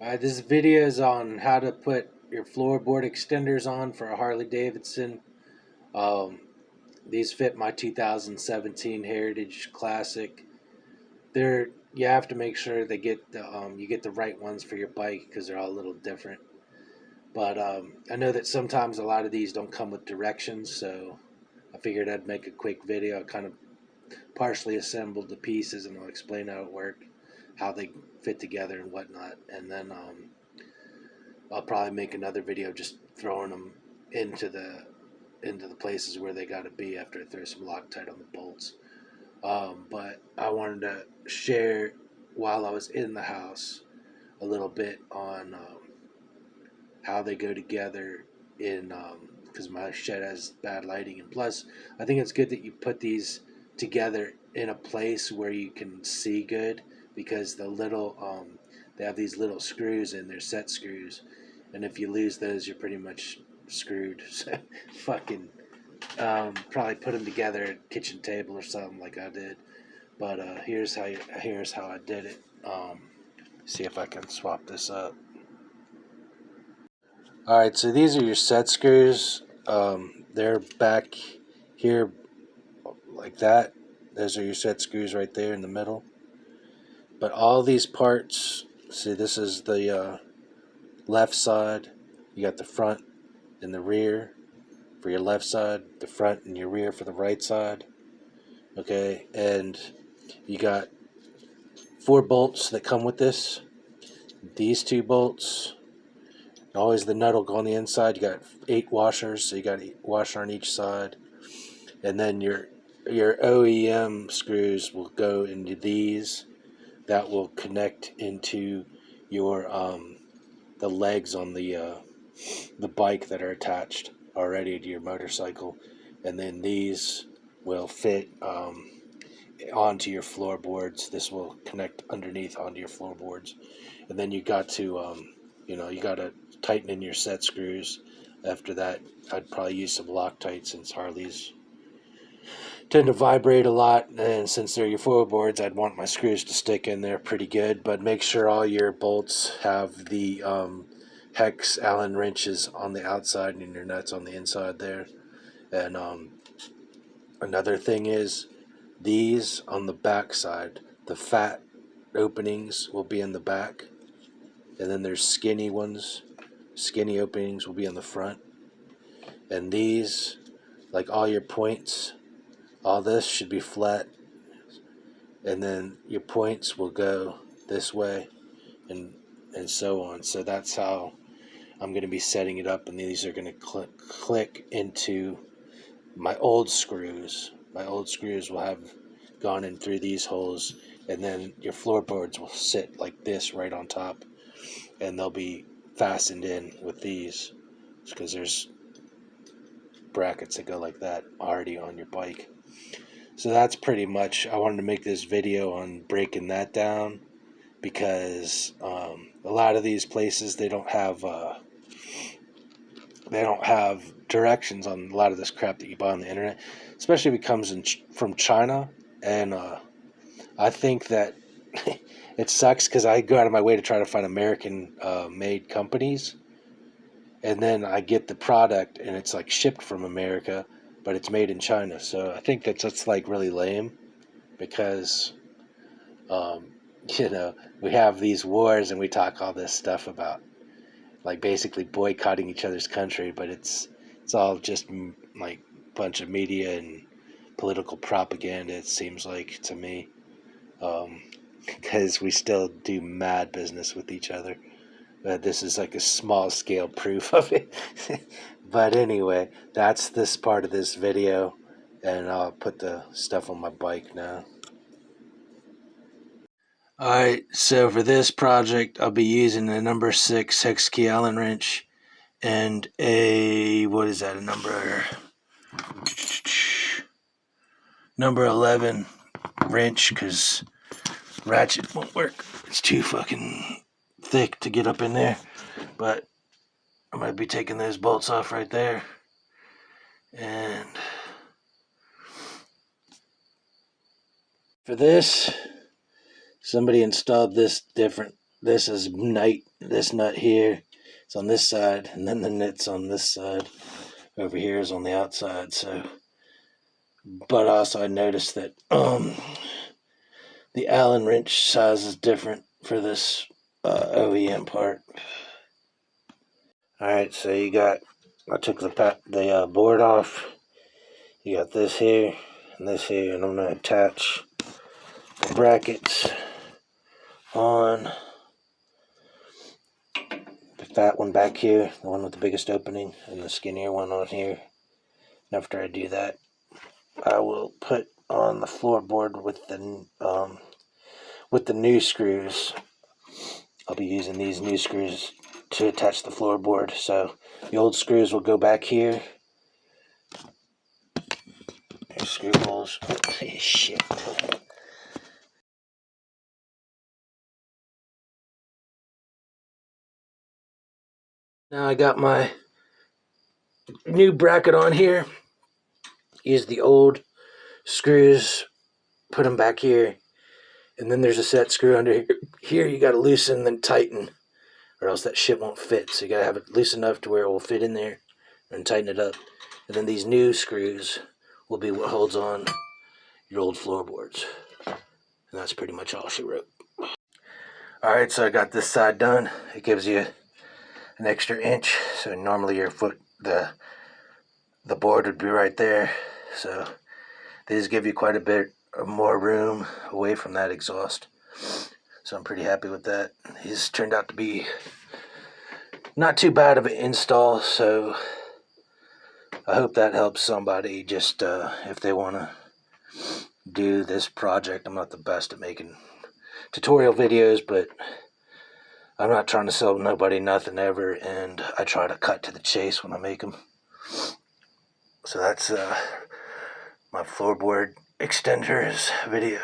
This video is on how to put your floorboard extenders on for a Harley Davidson. Um, these fit my 2017 Heritage Classic. You have to make sure they get you get the right ones for your bike because they're all a little different. But I know that sometimes a lot of these don't come with directions, so I figured I'd make a quick video. I kind of partially assembled the pieces, and I'll explain how it worked, how they fit together and whatnot, and then I'll probably make another video just throwing them into the places where they got to be after I throw some Loctite on the bolts. But I wanted to share while I was in the house a little bit on how they go together in because my shed has bad lighting, and plus I think it's good that you put these together in a place where you can see good, because they have these little screws in, they're set screws, and if you lose those you're pretty much screwed. So fucking probably put them together at a kitchen table or something like I did. But here's how I did it. See if I can swap this up. Alright, so these are your set screws. They're back here like that. Those are your set screws right there in the middle. But all these parts, see, this is the left side. You got the front and the rear for your left side, the front and your rear for the right side. Okay, and you got 4 bolts that come with this. These 2 bolts. Always the nut will go on the inside. You got 8 washers, so you got a washer on each side. And then your OEM screws will go into these. That will connect into your the legs on the bike that are attached already to your motorcycle, and then these will fit onto your floorboards. This will connect underneath onto your floorboards, and then you got to you got to tighten in your set screws. After that, I'd probably use some Loctite, since Harleys tend to vibrate a lot, and since they're your floorboards, I'd want my screws to stick in there pretty good. But make sure all your bolts have the hex Allen wrenches on the outside and your nuts on the inside there. And another thing is, these on the back side, the fat openings will be in the back, and then there's skinny openings will be on the front. And these, like all your points, all this should be flat, and then your points will go this way, and so on. So that's how I'm going to be setting it up, and these are going to click into my old screws. My old screws will have gone in through these holes, and then your floorboards will sit like this right on top, and they'll be fastened in with these, because there's brackets that go like that already on your bike. So that's pretty much, I wanted to make this video on breaking that down, because a lot of these places, they don't have directions on a lot of this crap that you buy on the internet, especially if it comes from China. And I think that it sucks, because I go out of my way to try to find American made companies, and then I get the product and it's like shipped from America, but it's made in China. So I think that's like really lame, because we have these wars and we talk all this stuff about like basically boycotting each other's country, but it's all just like a bunch of media and political propaganda, it seems like to me, because we still do mad business with each other. But this is like a small scale proof of it. But anyway, that's this part of this video, and I'll put the stuff on my bike now. Alright, so for this project, I'll be using a number 6 hex key Allen wrench and a, what is that, a number 11 wrench, because ratchet won't work. It's too fucking thick to get up in there. But I might be taking those bolts off right there. And for this, somebody installed this different this is this nut here. It's on this side, and then the nut's on this side. Over here is on the outside. So, but also I noticed that the Allen wrench size is different for this OEM part. All right, so I took the board off. You got this here and this here, and I'm gonna attach the brackets on the fat one back here, the one with the biggest opening, and the skinnier one on here. And after I do that, I will put on the floorboard with the new screws. I'll be using these new screws to attach the floorboard. So the old screws will go back here. There's screw holes. Shit. Now I got my new bracket on here. Use the old screws, put them back here, and then there's a set screw under here. You got to loosen and then tighten, or else that shit won't fit. So you got to have it loose enough to where it will fit in there, and tighten it up. And then these new screws will be what holds on your old floorboards. And that's pretty much all she wrote. Alright, so I got this side done. It gives you an extra inch. So normally your foot, the board would be right there. So these give you quite a bit more room away from that exhaust. So I'm pretty happy with that. These turned out to be not too bad of an install. So I hope that helps somebody just if they want to do this project. I'm not the best at making tutorial videos, but I'm not trying to sell nobody nothing ever, and I try to cut to the chase when I make them. So that's my floorboard extenders video.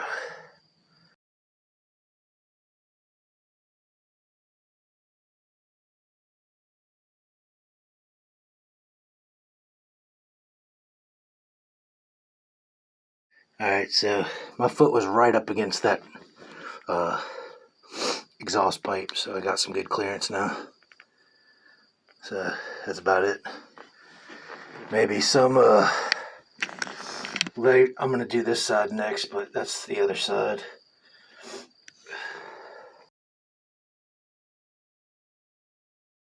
Alright, so my foot was right up against that exhaust pipe, so I got some good clearance now. So that's about it. Maybe some I'm gonna do this side next, but that's the other side.